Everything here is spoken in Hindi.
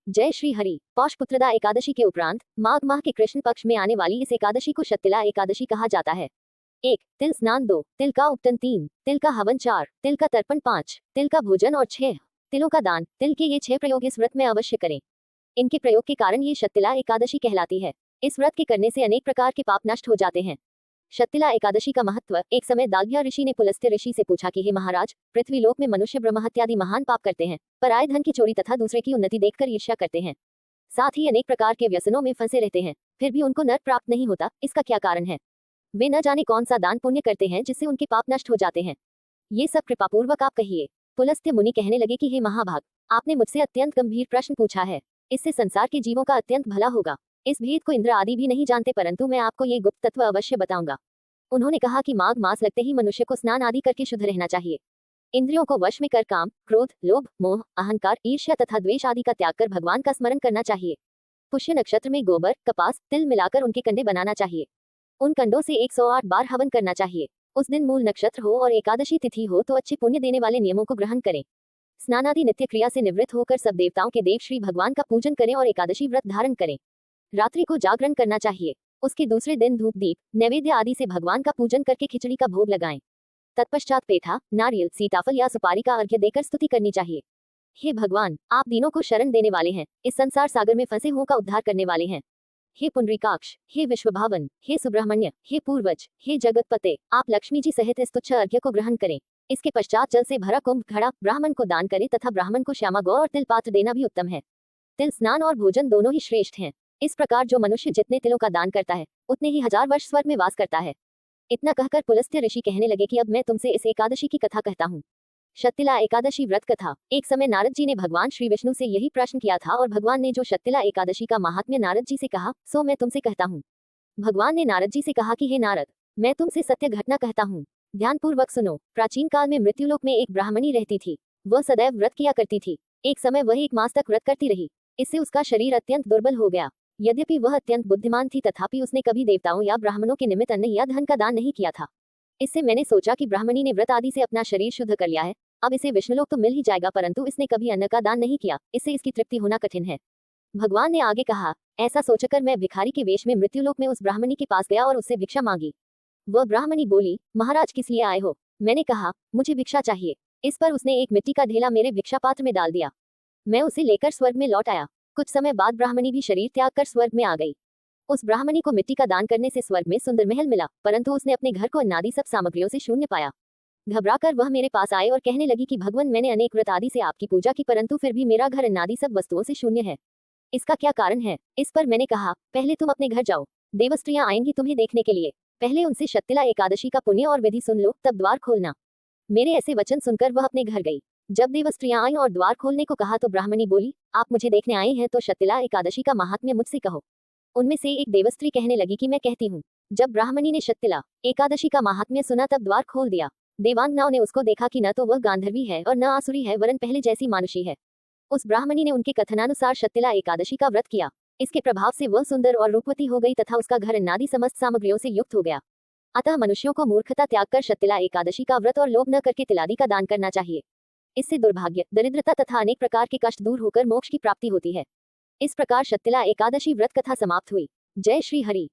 जय श्री हरि। पौष पुत्रदा एकादशी के उपरांत माघ माह के कृष्ण पक्ष में आने वाली इस एकादशी को शत्तिला एकादशी कहा जाता है। 1. तिल स्नान 2. तिल का उपटन 3. तिल का हवन 4. तिल का तर्पण 5. तिल का भोजन और 6. तिलों का दान। तिल के ये 6 प्रयोग इस व्रत में अवश्य करें। इनके प्रयोग के कारण ये शत्तिला एकादशी कहलाती है। इस व्रत के करने से अनेक प्रकार के पाप नष्ट हो जाते हैं। शत्तिला एकादशी का महत्व। एक समय दाग्या ऋषि ने पुलस्त्य ऋषि से पूछा कि हे महाराज, पृथ्वी लोक में मनुष्य ब्रह्महत्यादि महान पाप करते हैं, पराये धन की चोरी तथा दूसरे की उन्नति देखकर ईर्ष्या करते हैं, साथ ही अनेक प्रकार के व्यसनों में फंसे रहते हैं, फिर भी उनको नर्क प्राप्त नहीं होता। इसका क्या कारण है? वे न जाने कौन सा दान पुण्य करते हैं जिससे उनके पाप नष्ट हो जाते हैं। ये सब कृपापूर्वक आप कहिए। पुलस्त्य मुनि कहने लगे कि हे महाभाग, आपने मुझसे अत्यंत गंभीर प्रश्न पूछा है। इससे संसार के जीवों का अत्यंत भला होगा। इस भेद को इंद्र आदि भी नहीं जानते, परंतु मैं आपको ये गुप्त तत्व अवश्य बताऊंगा। उन्होंने कहा कि माघ मास लगते ही मनुष्य को स्नान आदि करके शुद्ध रहना चाहिए। इंद्रियों को वश में कर काम, क्रोध, लोभ, मोह, अहंकार, ईर्ष्या तथा द्वेष आदि का त्याग कर भगवान का स्मरण करना चाहिए। पुष्य नक्षत्र में गोबर, कपास, तिल मिलाकर उनके कंडे बनाना चाहिए। उन कंडों से 108 बार हवन करना चाहिए। उस दिन मूल नक्षत्र हो और एकादशी तिथि हो तो अच्छे पुण्य देने वाले नियमों को ग्रहण करें। स्नानादि नित्य क्रिया से निवृत्त होकर सब देवताओं के देव श्री भगवान का पूजन करें और एकादशी व्रत धारण करें। रात्रि को जागरण करना चाहिए। उसके दूसरे दिन धूप दीप नैवेद्य आदि से भगवान का पूजन करके खिचड़ी का भोग लगाएं। तत्पश्चात पेठा, नारियल, सीताफल या सुपारी का अर्घ्य देकर स्तुति करनी चाहिए। हे भगवान, आप दीनों को शरण देने वाले हैं, इस संसार सागर में फंसे हुओं का उद्धार करने वाले हैं। हे पुंडरीकाक्ष, हे विश्वभावन, हे सुब्रह्मण्य, हे पूर्वज, हे जगतपते, आप लक्ष्मी जी सहित इस तुच्छ अर्घ्य को ग्रहण करें। इसके पश्चात जल से भरा कुंभ घड़ा ब्राह्मण को दान करें तथा ब्राह्मण को श्यामा गौ और तिल पात्र देना भी उत्तम है। तिल स्नान और भोजन दोनों ही श्रेष्ठ हैं। इस प्रकार जो मनुष्य जितने तिलों का दान करता है उतने ही 1000 वर्ष स्वर्ग में वास करता है। इतना कहकर पुलस्त्य ऋषि कहने लगे कि अब मैं तुमसे इस एकादशी की कथा कहता हूँ। शत्तिला एकादशी व्रत कथा। एक समय नारद जी ने भगवान श्री विष्णु से यही प्रश्न किया था और भगवान ने जो शत्तिला एकादशी का महात्म्य नारद जी से कहा सो मैं तुमसे कहता हूँ। भगवान ने नारद जी से कहा कि हे नारद, मैं तुमसे सत्य घटना कहता हूँ, ध्यानपूर्वक सुनो। प्राचीन काल में मृत्युलोक में एक ब्राह्मणी रहती थी। वह सदैव व्रत किया करती थी। एक समय वह 1 मास तक व्रत करती रही। इससे उसका शरीर अत्यंत दुर्बल हो गया। यद्यपि वह अत्यंत बुद्धिमान थी तथापि उसने कभी देवताओं या ब्राह्मणों के निमित्त अन्न या धन का दान नहीं किया था। इससे मैंने सोचा कि ब्राह्मणी ने व्रत आदि से अपना शरीर शुद्ध कर लिया है, अब इसे विष्णुलोक तो मिल ही जाएगा, परंतु इसने कभी अन्न का दान नहीं किया, इससे इसकी तृप्ति होना कठिन है। भगवान ने आगे कहा, ऐसा सोचकर मैं भिखारी के वेश में मृत्युलोक में उस ब्राह्मणी के पास गया और उससे भिक्षा मांगी। वह ब्राह्मणी बोली, महाराज किस लिए आए हो? मैंने कहा, मुझे भिक्षा चाहिए। इस पर उसने एक मिट्टी का ढेला मेरे भिक्षा पात्र में डाल दिया। मैं उसे लेकर स्वर्ग में लौट आया। कुछ समय बाद ब्राह्मणी भी शरीर त्याग कर स्वर्ग में आ गई। उस ब्राह्मणी को मिट्टी का दान करने से स्वर्ग में सुंदर महल मिला, परंतु उसने अपने घर को अन्नादि सब सामग्रियों से शून्य पाया। घबराकर वह मेरे पास आए और कहने लगी कि भगवान, मैंने अनेक व्रत आदि से आपकी पूजा की, परंतु फिर भी मेरा घर अन्नादि सब वस्तुओं से शून्य है। इसका क्या कारण है? इस पर मैंने कहा, पहले तुम अपने घर जाओ, देवस्त्रियां आएंगी तुम्हें देखने के लिए। पहले उनसे शत्तिला एकादशी का पुण्य और विधि सुन लो, तब द्वार खोलना। मेरे ऐसे वचन सुनकर वह अपने घर गई। जब देवस्त्रियां आईं और द्वार खोलने को कहा तो ब्राह्मणी बोली, आप मुझे देखने आए हैं तो शत्तिला एकादशी का महात्म्य मुझसे कहो। उनमें से एक देवस्त्री कहने लगी कि मैं कहती हूँ। जब ब्राह्मणी ने शत्तिला एकादशी का महात्म्य सुना तब द्वार खोल दिया। देवांगनाओं ने उसको देखा कि न तो वह गांधर्वी है और न आसुरी है, वरन पहले जैसी मानुषी है। उस ब्राह्मणी ने उनके कथनानुसार शत्तिला एकादशी का व्रत किया। इसके प्रभाव से वह सुंदर और रूपवती हो गई तथा उसका घर अन्नादि समस्त सामग्रियों से युक्त हो गया। अतः मनुष्यों को मूर्खता त्याग कर शत्तिला एकादशी का व्रत और लोभ न करके तिलादि का दान करना चाहिए। इससे दुर्भाग्य, दरिद्रता तथा अनेक प्रकार के कष्ट दूर होकर मोक्ष की प्राप्ति होती है। इस प्रकार शत्तिला एकादशी व्रत कथा समाप्त हुई। जय श्री हरि।